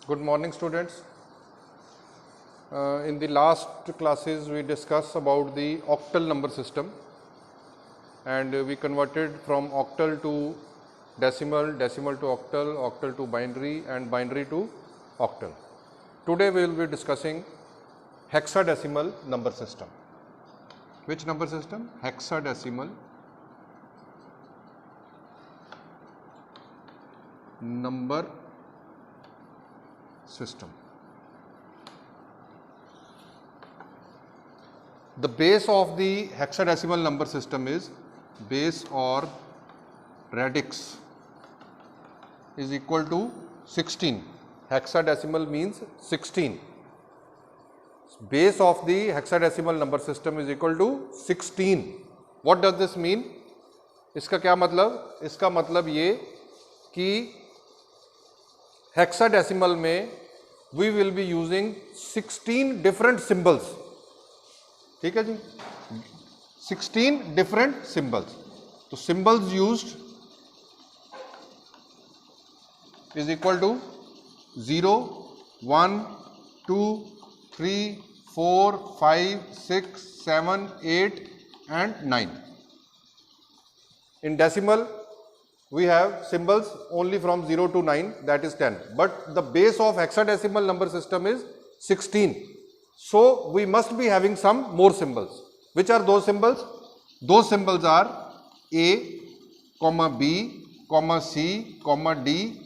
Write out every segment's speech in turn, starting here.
Good morning, students. In the last classes we discussed about the octal number system, and we converted from octal to decimal, decimal to octal, octal to binary, and binary to octal. Today we will be discussing hexadecimal number system. Which number system? Hexadecimal number system. The base of the hexadecimal number system is base or radix is equal to 16. Hexadecimal means 16. Base of the hexadecimal number system is equal to 16. What does this mean? इसका क्या मतलब? इसका मतलब ये कि hexadecimal में we will be using 16 different symbols. ठीक है जी, 16 different symbols. तो symbols used is equal to 0, 1, 2, 3, 4, 5, 6, 7, 8 and 9. In decimal we have symbols only from 0 to 9, that is 10, but the base of hexadecimal number system is 16. So we must be having some more symbols. Which are those symbols? Those symbols are A, B, C, D,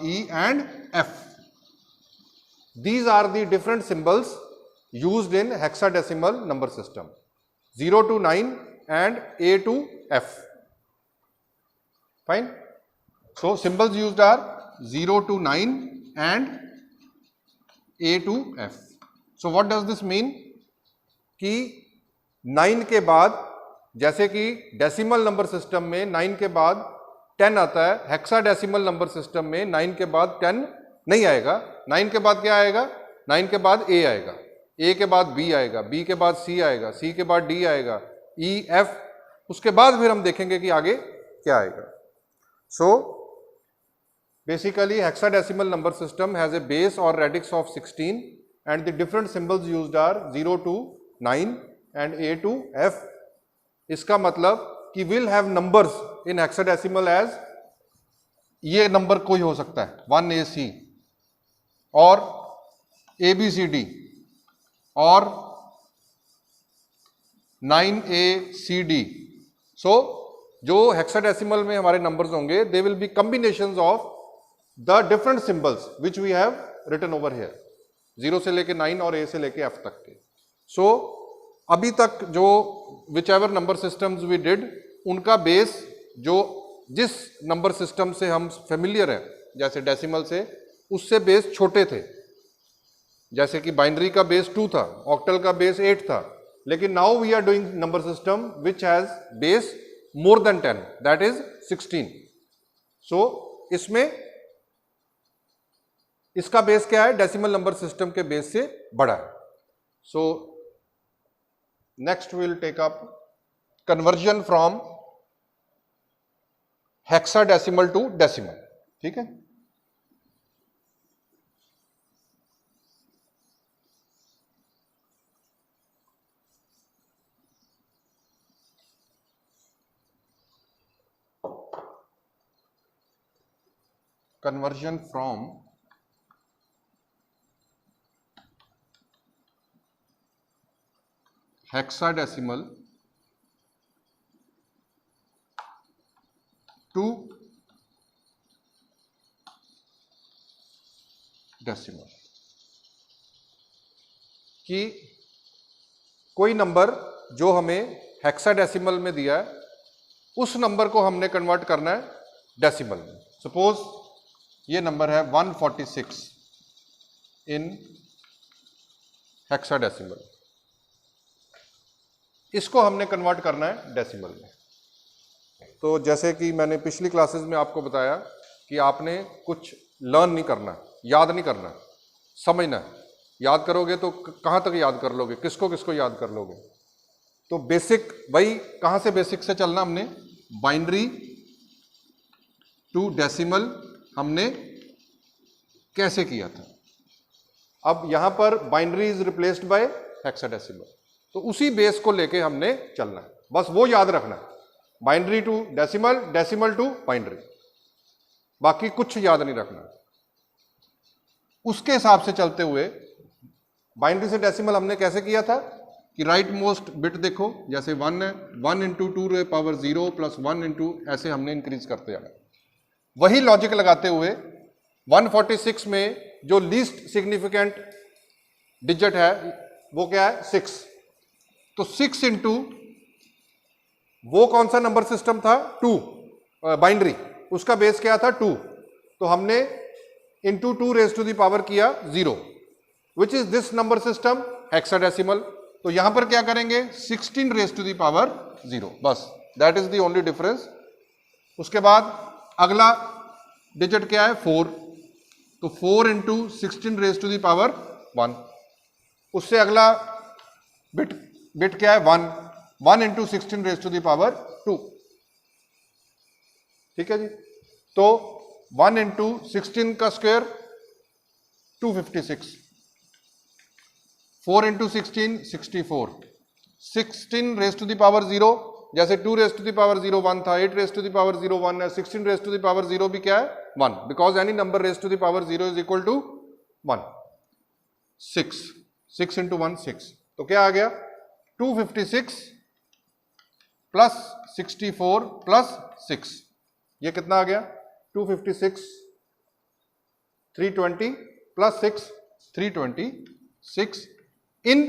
E and F. These are the different symbols used in hexadecimal number system. 0 to 9 and A to F. Fine. So symbols used are 0 to 9 and A to F. So what does this mean? कि 9 के बाद, जैसे कि decimal number system में 9 के बाद 10 आता है, हेक्साडेसिमल नंबर सिस्टम में 9 के बाद 10 नहीं आएगा. 9 के बाद क्या आएगा? 9 के बाद A आएगा, A के बाद B आएगा, B के बाद C आएगा, C के बाद D आएगा, E, F. उसके बाद फिर हम देखेंगे कि आगे क्या आएगा. So basically hexadecimal number system has a base or radix of 16 and the different symbols used are 0 to 9 and A to F. इसका मतलब कि we'll have numbers in hexadecimal as, ये नंबर कोई हो सकता है 1AC और ABCD और 9ACD. So जो हेक्साडेसिमल में हमारे नंबर्स होंगे, they will be combinations of the different symbols which we have written over here, 0 से लेके 9 और A से लेके F तक के. सो अभी तक जो whichever number systems we did, उनका बेस जो जिस नंबर सिस्टम से हम फेमिलियर हैं, जैसे डेसिमल से, उससे बेस छोटे थे. जैसे कि बाइनरी का बेस 2 था, ऑक्टल का बेस 8 था, लेकिन now we are doing number system which has base more than 10, that is 16. So इसमें इसका बेस क्या है? डेसिमल नंबर सिस्टम के बेस से बड़ा है. So next we will take up conversion from hexadecimal to decimal. ठीक है. Conversion from hexadecimal to decimal. कि कोई नंबर जो हमें हेक्साडेसिमल में दिया है, उस नंबर को हमने कन्वर्ट करना है डेसिमल में. सपोज ये नंबर है 146 इन हेक्साडेसिमल, इसको हमने कन्वर्ट करना है डेसिमल में. तो जैसे कि मैंने पिछली क्लासेस में आपको बताया कि आपने कुछ लर्न नहीं करना, याद नहीं करना, समझना है. याद करोगे तो कहाँ तक याद कर लोगे, किसको किसको याद कर लोगे? तो बेसिक, वही कहाँ से बेसिक से चलना हमने, बाइनरी टू डेसिमल हमने कैसे किया था। अब यहां पर binary is replaced by hexadecimal, तो उसी बेस को लेके हमने चलना है, बस वो याद रखना है, binary to decimal, decimal to binary, बाकी कुछ याद नहीं रखना। उसके हिसाब से चलते हुए बाइनरी से डेसिमल हमने कैसे किया था कि राइट मोस्ट बिट देखो, जैसे 1 है, 1 इंटू 2⁻0 प्लस 1 इंटू, ऐसे हमने इंक्रीज करते जाना। वही लॉजिक लगाते हुए 146 में जो लीस्ट सिग्निफिकेंट डिजिट है वो क्या है 6, तो 6 इंटू वो कौन सा नंबर सिस्टम था 2 बाइनरी, उसका बेस क्या था 2, तो हमने इंटू 2⁻⁴ किया 0, which is this number system hexadecimal. तो यहां पर क्या करेंगे 16⁻0, बस that is the only difference. उसके बाद अगला डिजिट क्या है 4, तो 4 इंटू 16⁻1, उससे अगला बिट क्या है 1 इंटू 16⁻2, ठीक है जी। तो 1 इंटू 16 का स्क्वायर 256, 4 इंटू 16 64, 16⁻0 जैसे 2⁻0 1 था, 8⁻0 1 है, 16⁻0 भी क्या है 1, because any number ⁻0 is equal to 1। 6 into 1 6, तो क्या आ गया 256 प्लस 64 प्लस 6, ये कितना आ गया 256 320 प्लस 6 326 इन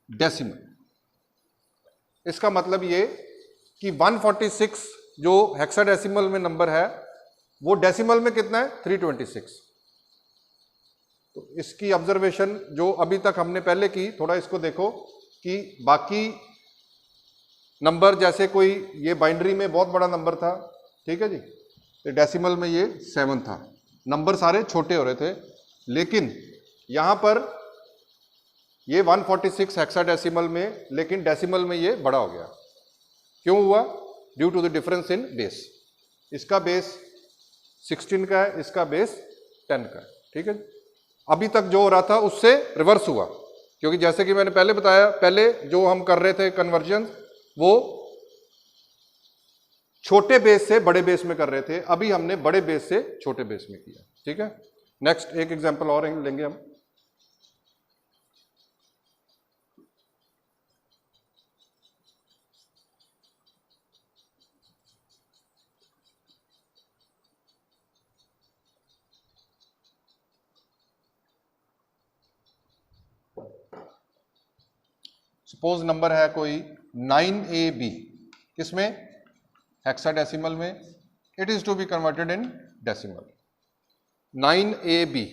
डेसिमल। इसका मतलब ये कि 146 जो हेक्साडेसिमल में नंबर है वो डेसिमल में कितना है 326। तो इसकी ऑब्जर्वेशन जो अभी तक हमने पहले की, थोड़ा इसको देखो कि बाकी नंबर जैसे कोई ये बाइनरी में बहुत बड़ा नंबर था, ठीक है जी, तो डेसिमल में ये 7 था, नंबर सारे छोटे हो रहे थे, लेकिन यहां पर ये 146 हेक्साडेसिमल में, लेकिन डेसिमल में ये बड़ा हो गया। क्यों हुआ? Due to the difference in base. इसका बेस 16 का है, इसका बेस 10 का है, ठीक है। अभी तक जो हो रहा था उससे रिवर्स हुआ, क्योंकि जैसे कि मैंने पहले बताया, पहले जो हम कर रहे थे कन्वर्जन वो छोटे बेस से बड़े बेस में कर रहे थे, अभी हमने बड़े बेस से छोटे बेस में किया, ठीक है। नेक्स्ट एक एग्जांपल और लेंगे हम। सपोज नंबर है कोई 9AB, किसमें? हेक्साडेसिमल में। It is to be converted in decimal. 9AB,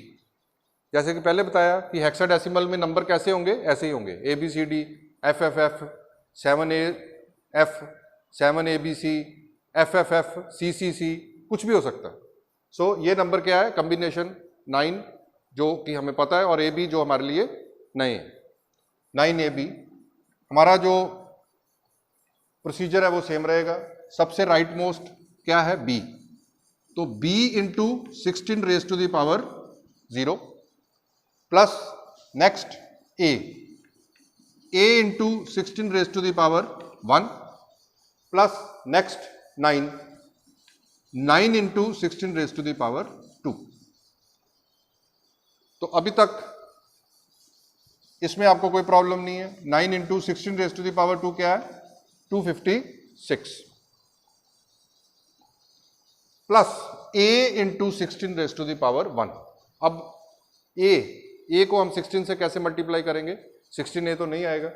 जैसे कि पहले बताया कि हेक्साडेसिमल में नंबर कैसे होंगे, ऐसे ही होंगे ABCD, FFF, 7AF, 7ABC, FFF, CCC, कुछ भी हो सकता है। सो ये नंबर क्या है? कॉम्बिनेशन 9 जो कि हमें पता है और AB जो हमारे लिए नए हैं। 9AB हमारा जो प्रोसीजर है वो सेम रहेगा। सबसे राइट मोस्ट क्या है? B, तो B into 16⁻0 plus next A into 16⁻1 plus next 9 into 16⁻2। तो अभी तक इसमें आपको कोई प्रॉब्लम नहीं है। 9 इंटू 16⁻2 क्या है? 256 प्लस A इंटू 16⁻1। अब A को हम 16 से कैसे मल्टीप्लाई करेंगे? 16A तो नहीं आएगा,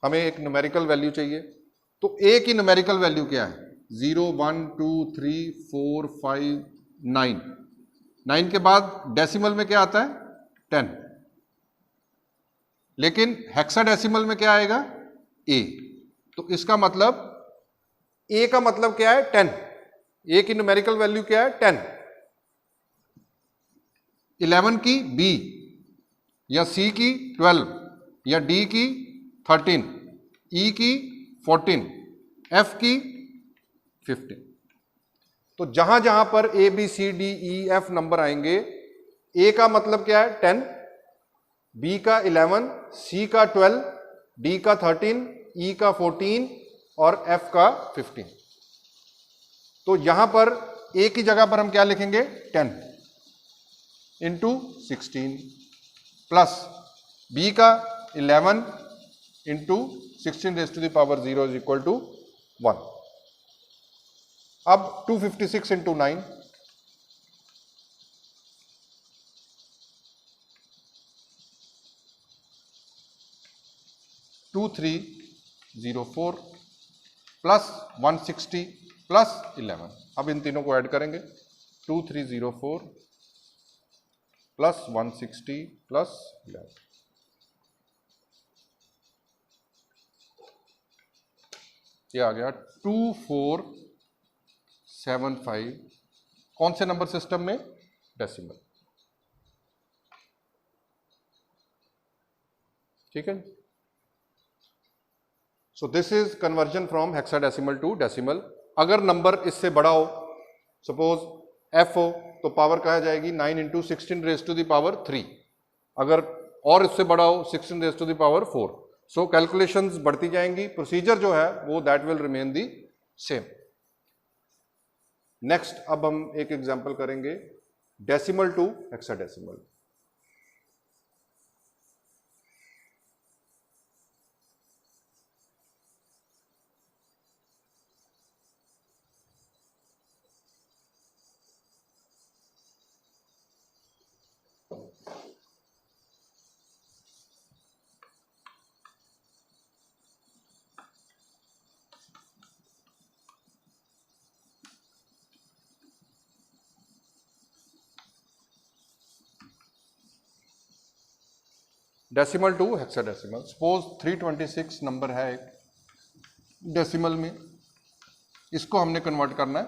हमें एक न्यूमेरिकल वैल्यू चाहिए। तो A की न्यूमेरिकल वैल्यू क्या है? 0 1 2 3 4 5 9। 9 के बाद डेसिमल में क्या आता है? 10। लेकिन हेक्साडेसिमल में क्या आएगा? A। तो इसका मतलब A का मतलब क्या है? 10। A की न्यूमेरिकल वैल्यू क्या है? 10। 11 की B, या C की 12, या D की 13, E की 14, F की 15। तो जहां जहां पर A B C D E F number आएंगे ए का मतलब क्या है 10, बी का 11, सी का 12, डी का 13, ई का 14 और एफ का 15। तो यहां पर ए की जगह पर हम क्या लिखेंगे 10 इंटू 16 प्लस बी का 11 into 16 raise to the power 0 is equal to 1। अब 256 इंटू 9, 2304 प्लस 160 प्लस 11। अब इन तीनों को ऐड करेंगे 2304 प्लस 160 प्लस 11। ये आ गया 2475। कौन से नंबर सिस्टम में? डेसिमल। ठीक है। So this is conversion from hexadecimal to decimal. अगर नंबर इससे बड़ा हो, सपोज एफ हो, तो पावर कहा जाएगी 9 into 16 raise to the power 3। अगर और इससे बड़ा हो 16 raise to the power 4। So calculations बढ़ती जाएंगी, प्रोसीजर जो है वो that will remain the same. Next अब हम एक एग्जांपल करेंगे decimal to hexadecimal. Decimal to hexadecimal. Suppose 326 number है एक डेसिमल में, इसको हमने कन्वर्ट करना है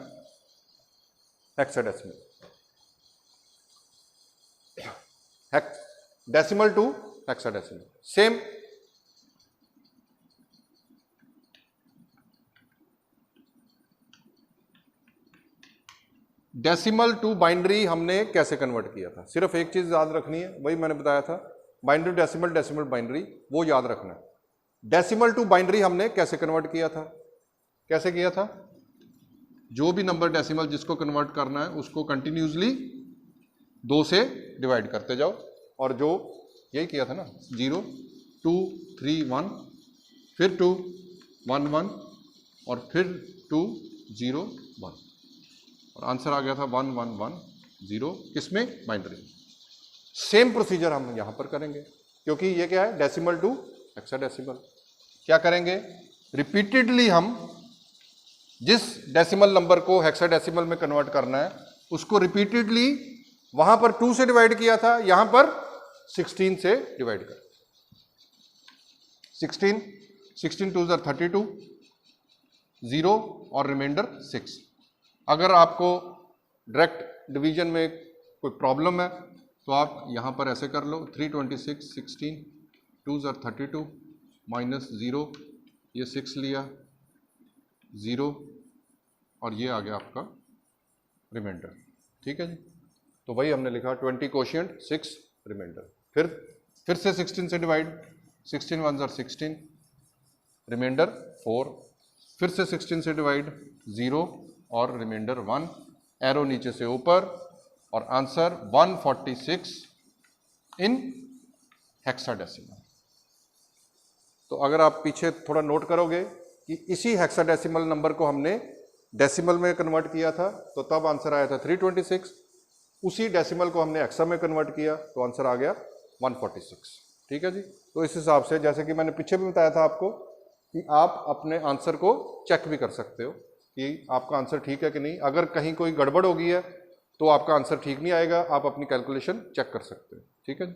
hexadecimal. Decimal to hexadecimal same. Decimal to binary हमने कैसे कन्वर्ट किया था? सिर्फ एक चीज याद रखनी है, वही मैंने बताया था, बाइनरी डेसिमल, डेसिमल बाइनरी, वो याद रखना है। डेसिमल टू बाइनरी हमने कैसे कन्वर्ट किया था? कैसे किया था? जो भी नंबर डेसिमल जिसको कन्वर्ट करना है उसको कंटिन्यूसली 2 से डिवाइड करते जाओ, और जो यही किया था ना, 0 2 3 1, फिर 2 1 1 और फिर 2 0 1, और आंसर आ गया था 1 1 1 0। किसमें? बाइनरी। सेम प्रोसीजर हम यहां पर करेंगे, क्योंकि ये क्या है? Decimal to hexadecimal. क्या करेंगे? रिपीटेडली हम जिस डेसिमल नंबर को हेक्साडेसिमल में कन्वर्ट करना है उसको रिपीटेडली, वहां पर 2 से डिवाइड किया था, यहां पर 16 से डिवाइड कर। 16 16 2 32, 0 और रिमाइंडर 6। अगर आपको डायरेक्ट डिवीजन में कोई प्रॉब्लम है तो आप यहां पर ऐसे कर लो, 326 16 2 32 माइनस 0, ये 6 लिया, 0 और ये आ गया आपका रिमाइंडर। ठीक है जी। तो वही हमने लिखा 20 कोशिएंट 6 रिमाइंडर। फिर से 16 से डिवाइड, 16 1 16, रिमाइंडर 4, फिर से 16 से डिवाइड, 0 और रिमाइंडर 1, एरो नीचे से ऊपर, और आंसर 146 इन हेक्साडेसिमल। तो अगर आप पीछे थोड़ा नोट करोगे कि इसी हेक्साडेसिमल नंबर को हमने डेसिमल में कन्वर्ट किया था, तो तब आंसर आया था 326। उसी डेसिमल को हमने हेक्सा में कन्वर्ट किया तो आंसर आ गया 146। ठीक है जी। तो इस हिसाब से, जैसे कि मैंने पीछे भी बताया था आपको, कि आप अपने आंसर को चेक भी कर सकते हो कि आपका आंसर ठीक है कि नहीं। अगर कहीं कोई गड़बड़ हो गई है तो आपका आंसर ठीक नहीं आएगा, आप अपनी कैलकुलेशन चेक कर सकते हो। ठीक है।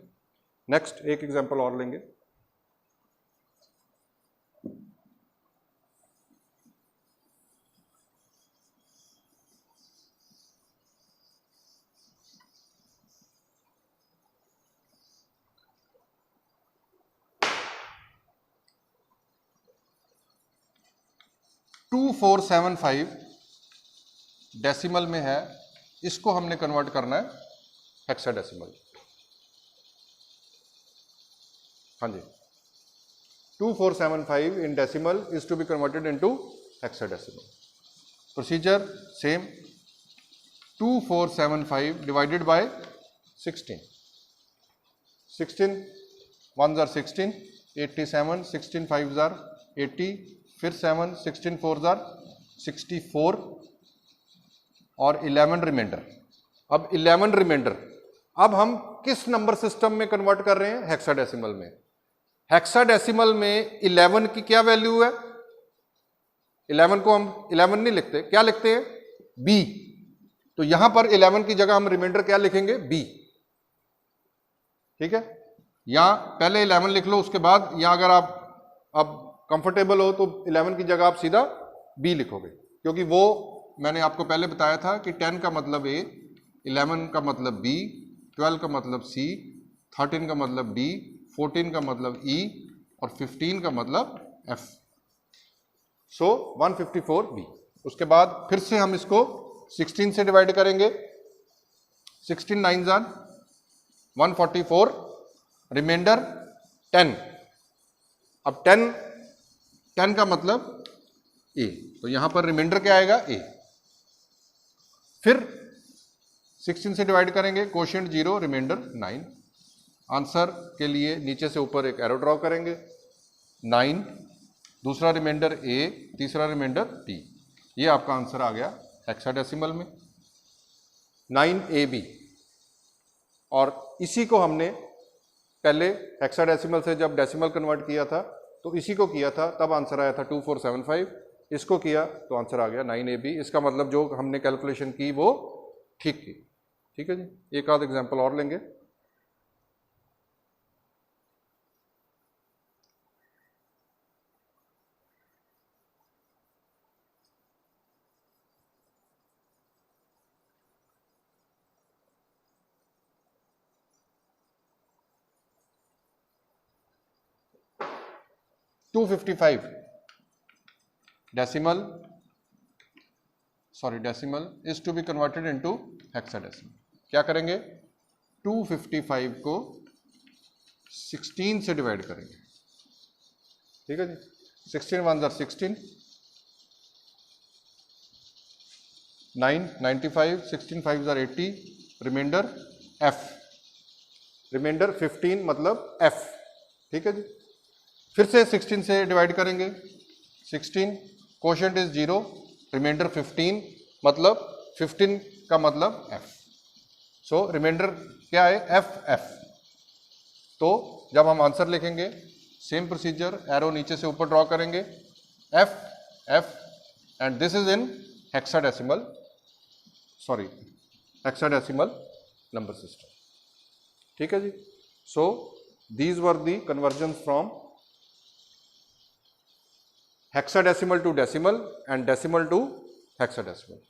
नेक्स्ट एक एग्जांपल और लेंगे। टू 475 डेसिमल में है, इसको हमने कन्वर्ट करना है हेक्साडेसिमल। हाँ जी, 2475 in decimal is to be converted into hexadecimal. Procedure same, 2475 divided by 16. 16 ones are 16, 87, 16 fives are 80, फिर 7, 16 fours are 64 और 11 रिमाइंडर। अब 11 रिमाइंडर अब हम किस नंबर सिस्टम में कन्वर्ट कर रहे हैं? हेक्साडेसिमल में। हेक्साडेसिमल में 11 की क्या वैल्यू है? 11 को हम 11 नहीं लिखते, क्या लिखते हैं? बी। तो यहां पर 11 की जगह हम रिमाइंडर क्या लिखेंगे? बी। ठीक है, यहां पहले 11 लिख लो, उसके बाद यहां अगर आप अब कंफर्टेबल हो तो 11 की जगह आप सीधा बी लिखोगे, क्योंकि वो मैंने आपको पहले बताया था कि 10 का मतलब ए, 11 का मतलब बी, 12 का मतलब सी, 13 का मतलब डी, 14 का मतलब ई और 15 का मतलब एफ। सो 154 बी। उसके बाद फिर से हम इसको 16 से डिवाइड करेंगे। 16 9 आर 144, रिमाइंडर 10। अब 10 का मतलब ए, तो यहां पर रिमाइंडर क्या आएगा? ए। फिर 16 से डिवाइड करेंगे, कोशेंट 0, रिमाइंडर 9। आंसर के लिए नीचे से ऊपर एक एरो ड्रॉ करेंगे, 9, दूसरा रिमाइंडर ए, तीसरा रिमाइंडर डी। ये आपका आंसर आ गया हेक्साडेसिमल में 9AB। और इसी को हमने पहले हेक्साडेसिमल से जब डेसिमल कन्वर्ट किया था तो इसी को किया था, तब आंसर आया था 2475। इसको किया तो आंसर आ गया 9AB। इसका मतलब जो हमने कैलकुलेशन की वो ठीक की। ठीक है जी, एक आध एग्जाम्पल और लेंगे। $255 decimal is to be converted into hexadecimal। क्या करेंगे? 255 को 16 से डिवाइड करेंगे। ठीक है जी, 16 1 16, 9 95, 16 5 80, रिमाइंडर एफ, रिमाइंडर 15 मतलब एफ। ठीक है जी, फिर से 16 से डिवाइड करेंगे। 16 कोशेंट इज 0, रिमाइंडर 15 मतलब 15 का मतलब एफ। सो रिमाइंडर क्या है? F F. तो जब हम आंसर लिखेंगे सेम प्रोसीजर, एरो नीचे से ऊपर ड्रॉ करेंगे, F F, and this is in hexadecimal, sorry hexadecimal number system. ठीक है जी। So these were the conversion from hexadecimal to decimal and decimal to hexadecimal।